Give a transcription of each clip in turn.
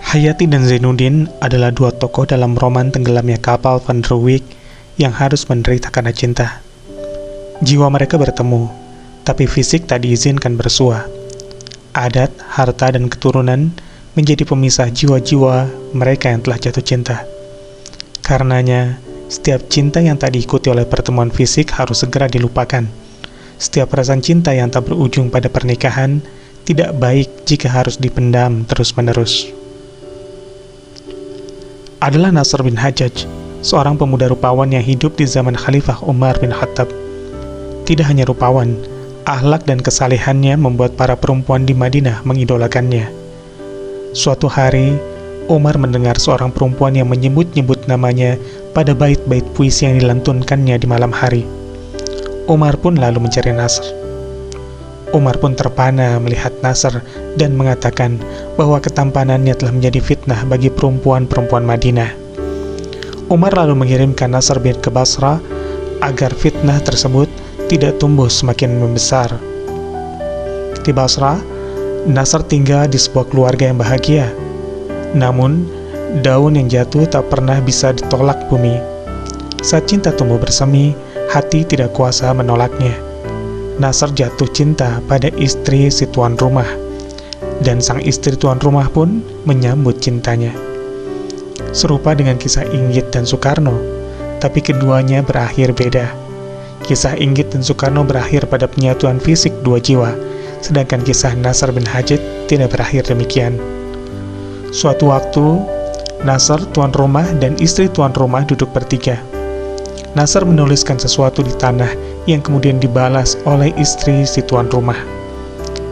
Hayati dan Zainuddin adalah dua tokoh dalam roman tenggelamnya kapal Van der Wijk yang harus menderita karena cinta. Jiwa mereka bertemu, tapi fisik tak diizinkan bersua. Adat, harta, dan keturunan menjadi pemisah jiwa-jiwa mereka yang telah jatuh cinta. Karenanya, setiap cinta yang tak diikuti oleh pertemuan fisik harus segera dilupakan. Setiap perasaan cinta yang tak berujung pada pernikahan tidak baik jika harus dipendam terus-menerus. Adalah Nasr bin Hajjaj, seorang pemuda rupawan yang hidup di zaman Khalifah Umar bin Khattab. Tidak hanya rupawan, akhlak dan kesalehannya membuat para perempuan di Madinah mengidolakannya. Suatu hari, Umar mendengar seorang perempuan yang menyebut-nyebut namanya pada bait-bait puisi yang dilantunkannya di malam hari. Umar pun lalu mencari Nasr. Umar pun terpana melihat Nasr dan mengatakan bahwa ketampanannya telah menjadi fitnah bagi perempuan-perempuan Madinah. Umar lalu mengirimkan Nasr bin ke Basra agar fitnah tersebut tidak tumbuh semakin membesar. Di Basra, Nasr tinggal di sebuah keluarga yang bahagia. Namun, daun yang jatuh tak pernah bisa ditolak bumi. Saat cinta tumbuh bersemi, hati tidak kuasa menolaknya. Nasr jatuh cinta pada istri si tuan rumah, dan sang istri tuan rumah pun menyambut cintanya. Serupa dengan kisah Inggit dan Soekarno, tapi keduanya berakhir beda. Kisah Inggit dan Soekarno berakhir pada penyatuan fisik dua jiwa, sedangkan kisah Nasr bin Hajjaj tidak berakhir demikian. Suatu waktu, Nasr, tuan rumah, dan istri tuan rumah duduk bertiga. Nasr menuliskan sesuatu di tanah yang kemudian dibalas oleh istri si tuan rumah.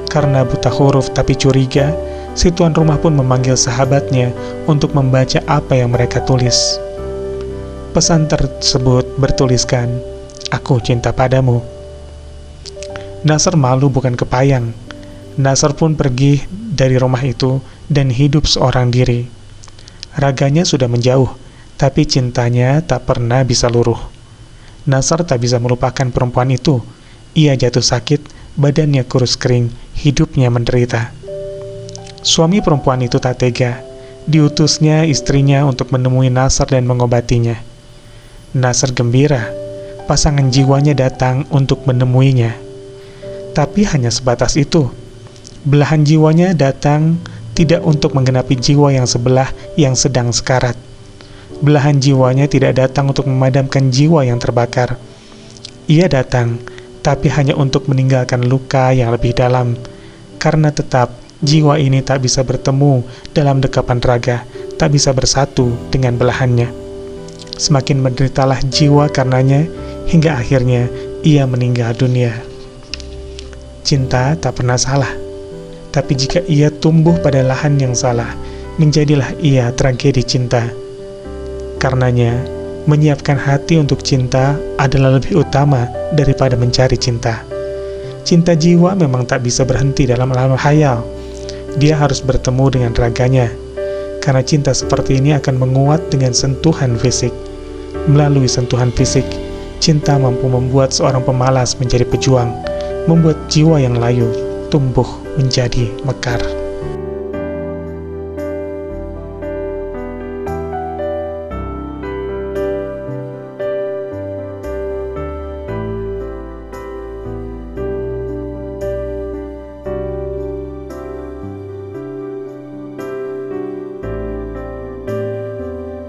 Karena buta huruf tapi curiga, si tuan rumah pun memanggil sahabatnya untuk membaca apa yang mereka tulis. Pesan tersebut bertuliskan, "Aku cinta padamu." Nasr malu bukan kepayang. Nasr pun pergi dari rumah itu dan hidup seorang diri. Raganya sudah menjauh, tapi cintanya tak pernah bisa luruh. Nasr tak bisa melupakan perempuan itu. Ia jatuh sakit, badannya kurus kering, hidupnya menderita. Suami perempuan itu tak tega. Diutusnya istrinya untuk menemui Nasr dan mengobatinya. Nasr gembira. Pasangan jiwanya datang untuk menemuinya. Tapi hanya sebatas itu. Belahan jiwanya datang tidak untuk menggenapi jiwa yang sebelah yang sedang sekarat. Belahan jiwanya tidak datang untuk memadamkan jiwa yang terbakar. Ia datang, tapi hanya untuk meninggalkan luka yang lebih dalam. Karena tetap, jiwa ini tak bisa bertemu dalam dekapan raga, tak bisa bersatu dengan belahannya. Semakin menderitalah jiwa karenanya, hingga akhirnya ia meninggal dunia. Cinta tak pernah salah, tapi jika ia tumbuh pada lahan yang salah, menjadilah ia tragedi cinta. Karenanya, menyiapkan hati untuk cinta adalah lebih utama daripada mencari cinta. Cinta jiwa memang tak bisa berhenti dalam alam khayal. Dia harus bertemu dengan raganya, karena cinta seperti ini akan menguat dengan sentuhan fisik. Melalui sentuhan fisik, cinta mampu membuat seorang pemalas menjadi pejuang, membuat jiwa yang layu tumbuh menjadi mekar.